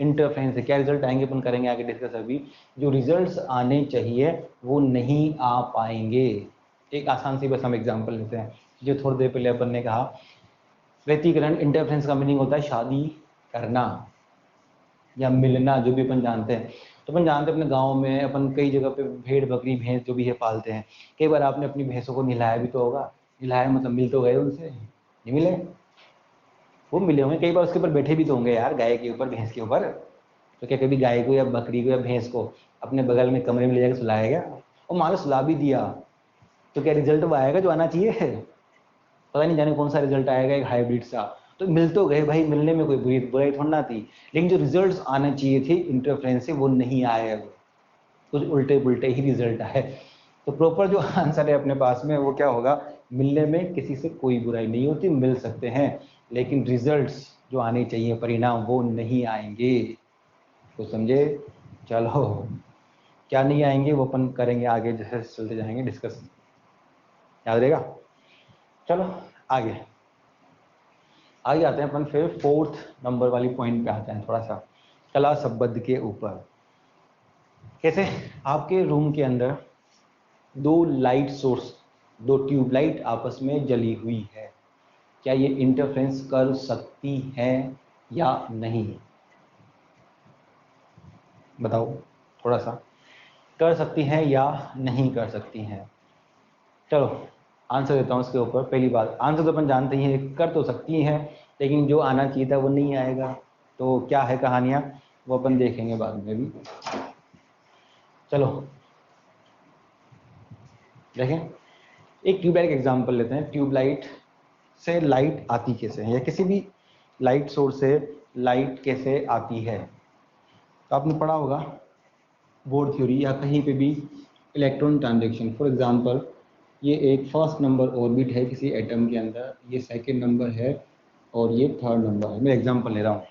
इंटरफ्रेंस से। क्या रिजल्ट आएंगे अपन करेंगे आगे डिस्कस। अभी जो रिजल्ट्स आने चाहिए वो नहीं आ पाएंगे। एक आसान सी बस हम एग्जांपल लेते हैं, जो थोड़ी देर पहले अपन ने कहा व्यतिकरण, इंटरफ्रेंस का मीनिंग होता है शादी करना या मिलना, जो भी अपन जानते हैं। तो अपन जानते हैं अपने गांव में अपन कई जगह पे भेड़ बकरी भैंस जो भी है पालते हैं। कई बार आपने अपनी भैंसों को नहलाया भी तो होगा, नहलाया मतलब मिल तो गए उनसे, नहीं मिले? वो मिले होंगे, कई बार उसके ऊपर बैठे भी तो होंगे यार, गाय के ऊपर भैंस के ऊपर। तो क्या कभी गाय को या बकरी को या भैंस को अपने बगल में कमरे में ले जाकर सुलाया गया? और मान लो सुला भी दिया तो क्या रिजल्ट वो आएगा जो आना चाहिए? पता नहीं जाने कौन सा रिजल्ट आएगा, एक हाइब्रिड सा। तो मिल तो गए भाई, मिलने में कोई बुराई थोड़ी ना थी, लेकिन जो रिजल्ट्स आने चाहिए थे इंटरफ्रेंस से वो नहीं आए, कुछ उल्टे पुल्टे ही रिजल्ट आए। तो प्रॉपर जो आंसर है अपने पास में वो क्या होगा, मिलने में किसी से कोई बुराई नहीं होती, मिल सकते हैं, लेकिन रिजल्ट्स जो आने चाहिए परिणाम वो नहीं आएंगे। तो समझे? चलो क्या नहीं आएंगे वो अपन करेंगे आगे, जैसे चलते जाएंगे डिस्कस, याद रहेगा। चलो आगे आगे आते हैं अपन, फिर फोर्थ नंबर वाली पॉइंट पे आते हैं, थोड़ा सा कला संबद्ध के ऊपर। कैसे, आपके रूम के अंदर दो लाइट सोर्स, दो ट्यूबलाइट आपस में जली हुई है, क्या ये इंटरफ्रेंस कर सकती है या नहीं? बताओ, थोड़ा सा कर सकती हैं या नहीं कर सकती हैं? चलो आंसर देता हूँ इसके ऊपर। पहली बात, आंसर तो अपन जानते ही हैं, कर तो सकती हैं लेकिन जो आना चाहिए था वो नहीं आएगा। तो क्या है कहानियाँ, वो अपन देखेंगे बाद में भी। चलो देखें, एक ट्यूबलाइट का एग्जांपल लेते हैं। ट्यूबलाइट से लाइट आती कैसे है, या किसी भी लाइट सोर्स से लाइट कैसे आती है? तो आपने पढ़ा होगा बोर थ्योरी या कहीं पे भी, इलेक्ट्रॉन ट्रांजेक्शन। फॉर एग्जांपल ये एक फर्स्ट नंबर ऑर्बिट है किसी एटम के अंदर, ये सेकंड नंबर है और ये थर्ड नंबर है। मैं एग्जांपल ले रहा हूँ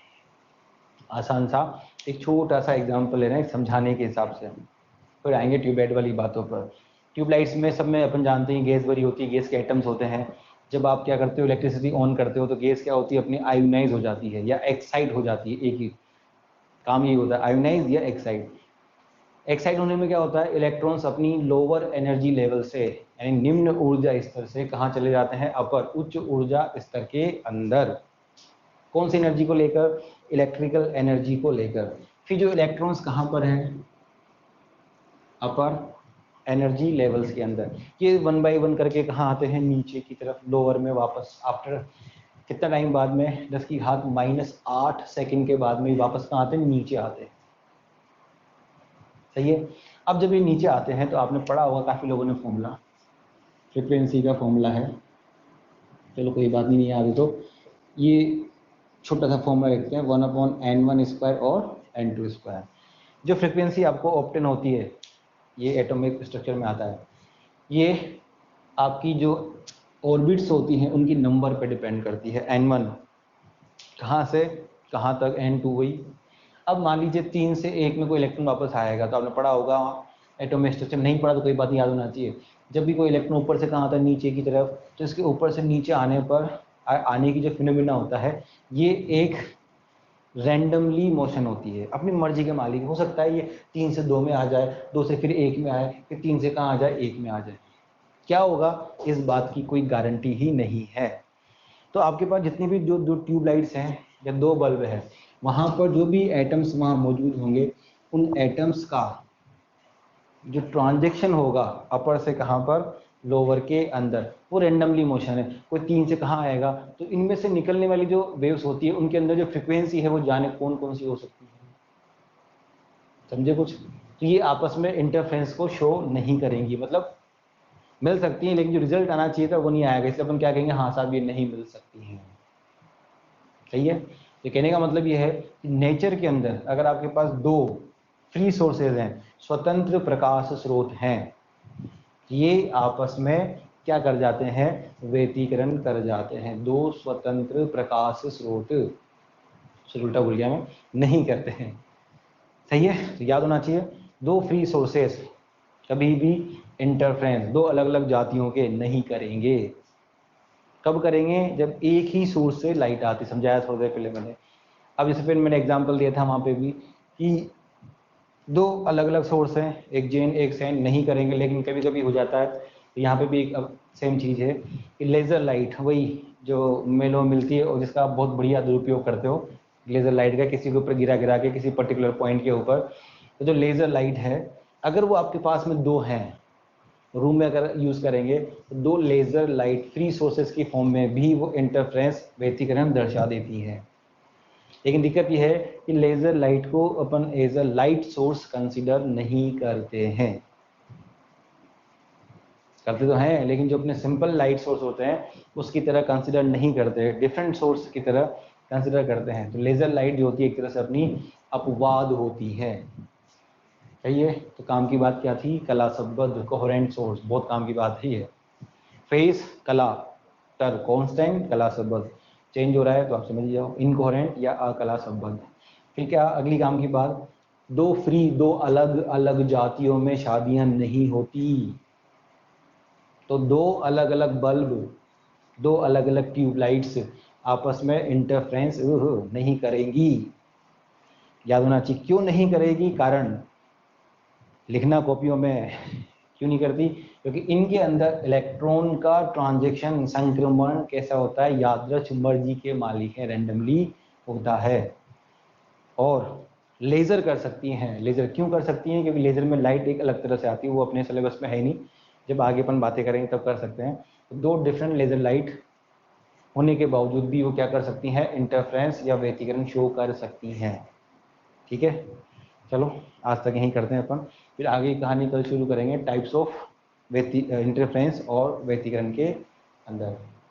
आसान सा, एक छोटा सा एग्जांपल ले रहे हैं समझाने के हिसाब से, फिर आएंगे ट्यूबलाइट वाली बातों पर। ट्यूबलाइट्स में सब में अपन जानते हैं गैस भरी होती है, गैस के एटम्स होते हैं। जब आप क्या करते हो, इलेक्ट्रिसिटी ऑन करते हो तो गैस क्या होती है, अपनी आयोनाइज हो जाती है या एक्साइट हो जाती है। एक ही काम यही होता है, आयोनाइज या एक्साइट। एक्साइट होने में क्या होता है, इलेक्ट्रॉन्स अपनी लोअर एनर्जी लेवल से यानी निम्न ऊर्जा स्तर से कहाँ चले जाते हैं, अपर उच्च ऊर्जा स्तर के अंदर। कौन सी एनर्जी को लेकर, इलेक्ट्रिकल एनर्जी को लेकर। फिर जो इलेक्ट्रॉन्स कहाँ पर हैं, अपर एनर्जी लेवल्स के अंदर। ये वन बाय वन करके कहाँ आते हैं, नीचे की तरफ, लोअर में वापस। आफ्टर कितना टाइम बाद में, 10⁻⁸ सेकंड के बाद में वापस कहाँ आते हैं, नीचे आते हैं। सही है। अब जब ये नीचे आते हैं तो आपने पढ़ा होगा काफ़ी लोगों ने फॉर्मूला, फ्रिक्वेंसी का फॉर्मूला है, चलो कोई बात नहीं याद है तो ये छोटा सा फॉर्मूला लिखते हैं, 1/n1² और n2²। जो फ्रिक्वेंसी आपको ऑप्टेन होती है ये एटॉमिक स्ट्रक्चर में आता है। ये आपकी जो ऑर्बिट्स होती हैं उनकी नंबर पे डिपेंड करती है। n1 कहाँ से कहाँ तक, n2 हुई। अब मान लीजिए 3 से 1 में कोई इलेक्ट्रॉन वापस आएगा, तो आपने पढ़ा होगा एटॉमिक स्ट्रक्चर, नहीं पढ़ा तो कोई बात नहीं, याद होना चाहिए। जब भी कोई इलेक्ट्रॉन ऊपर से कहाँ आता है, नीचे की तरफ, तो इसके ऊपर से नीचे आने पर आने की जो फिनोमिना होता है, ये एक रैंडमली मोशन होती है, अपनी मर्जी के मालिक। हो सकता है ये 3 से 2 में आ जाए, 2 से फिर 1 में आए, फिर 3 से कहाँ आ जाए, 1 में आ जाए। क्या होगा इस बात की कोई गारंटी ही नहीं है। तो आपके पास जितनी भी जो दो ट्यूबलाइट्स हैं या 2 बल्ब है, वहाँ पर जो भी एटम्स वहाँ मौजूद होंगे, उन एटम्स का जो ट्रांजेक्शन होगा अपर से कहाँ पर, लोअर के अंदर, वो रेंडमली मोशन है। कोई 3 से कहाँ आएगा, तो इनमें से निकलने वाली जो वेव्स होती है उनके अंदर जो फ्रिक्वेंसी है वो जाने कौन कौन सी हो सकती है, समझे कुछ। तो ये आपस में इंटरफेरेंस को शो नहीं करेंगी, मतलब मिल सकती हैं लेकिन जो रिजल्ट आना चाहिए था वो नहीं आएगा, इसलिए अपन क्या कहेंगे, हाँ साहब ये नहीं मिल सकती हैं। सही है। तो कहने का मतलब ये है कि नेचर के अंदर अगर आपके पास 2 फ्री सोर्सेज हैं, स्वतंत्र प्रकाश स्रोत हैं, ये आपस में क्या कर जाते हैं, व्यतिकरण कर जाते हैं। 2 स्वतंत्र प्रकाश स्रोत, उल्टा भूल गया मैं, नहीं करते हैं। सही है, तो याद होना चाहिए 2 फ्री सोर्सेस कभी भी इंटरफ्रेंस 2 अलग अलग जातियों के नहीं करेंगे। कब करेंगे, जब एक ही सोर्स से लाइट आती, समझाया थोड़ी देर पहले मैंने। अब जैसे फिर मैंने एग्जांपल दिया था वहाँ पे भी कि 2 अलग अलग सोर्स हैं, एक जेन एक सैन, नहीं करेंगे। लेकिन कभी कभी हो जाता है, तो यहाँ पे भी एक सेम चीज़ है कि लेज़र लाइट, वही जो मेलो मिलती है और जिसका आप बहुत बढ़िया दुरुपयोग करते हो, लेज़र लाइट का किसी के ऊपर गिरा गिरा के किसी पर्टिकुलर पॉइंट के ऊपर। तो जो लेज़र लाइट है, अगर वो आपके पास में 2 हैं, रूम में अगर यूज़ करेंगे तो 2 लेज़र लाइट फ्री सोर्सेज की फॉर्म में भी वो इंटरफ्रेंस, व्यतिकरण दर्शा देती है। लेकिन दिक्कत यह है कि लेज़र लाइट को अपन as a light source consider नहीं करते हैं। करते तो हैं लेकिन जो अपने सिंपल लाइट सोर्स होते हैं उसकी तरह कंसीडर नहीं करते, डिफरेंट सोर्स की तरह कंसीडर करते हैं। तो लेज़र लाइट जो होती है एक तरह से अपनी अपवाद होती है। सही है। तो काम की बात क्या थी, कला संबद्ध कोहेरेंट सोर्स, बहुत काम की बात ही है। फेस कला टर कांस्टेंट, कला संबद्ध चेंज हो रहा है तो आप समझ जाओ, इनकोहेरेंट या अकला संबद्ध। फिर क्या अगली काम की बात, 2 अलग अलग जातियों में शादियां नहीं होती। तो 2 अलग अलग बल्ब, 2 अलग अलग ट्यूबलाइट्स आपस में इंटरफ्रेंस नहीं करेंगी। याद होना चाहिए क्यों नहीं करेगी, कारण लिखना कॉपियों में। क्यों नहीं करती, क्योंकि इनके अंदर इलेक्ट्रॉन का ट्रांजैक्शन, संक्रमण कैसा होता है, यादृच्छ मर्जी के मालिक है, रैंडमली होता है। और लेज़र कर सकती हैं। लेज़र क्यों कर सकती हैं, क्योंकि लेज़र में लाइट एक अलग तरह से आती है, वो अपने सिलेबस में है नहीं, जब आगे अपन बातें करेंगे तब कर सकते हैं। तो 2 डिफरेंट लेज़र लाइट होने के बावजूद भी वो क्या कर सकती हैं, इंटरफ्रेंस या व्यतिकरण शो कर सकती हैं। ठीक है, चलो आज तक यहीं करते हैं अपन, फिर आगे की कहानी कल शुरू करेंगे, टाइप्स ऑफ इंटरफ्रेंस और व्यतिकरण के अंदर।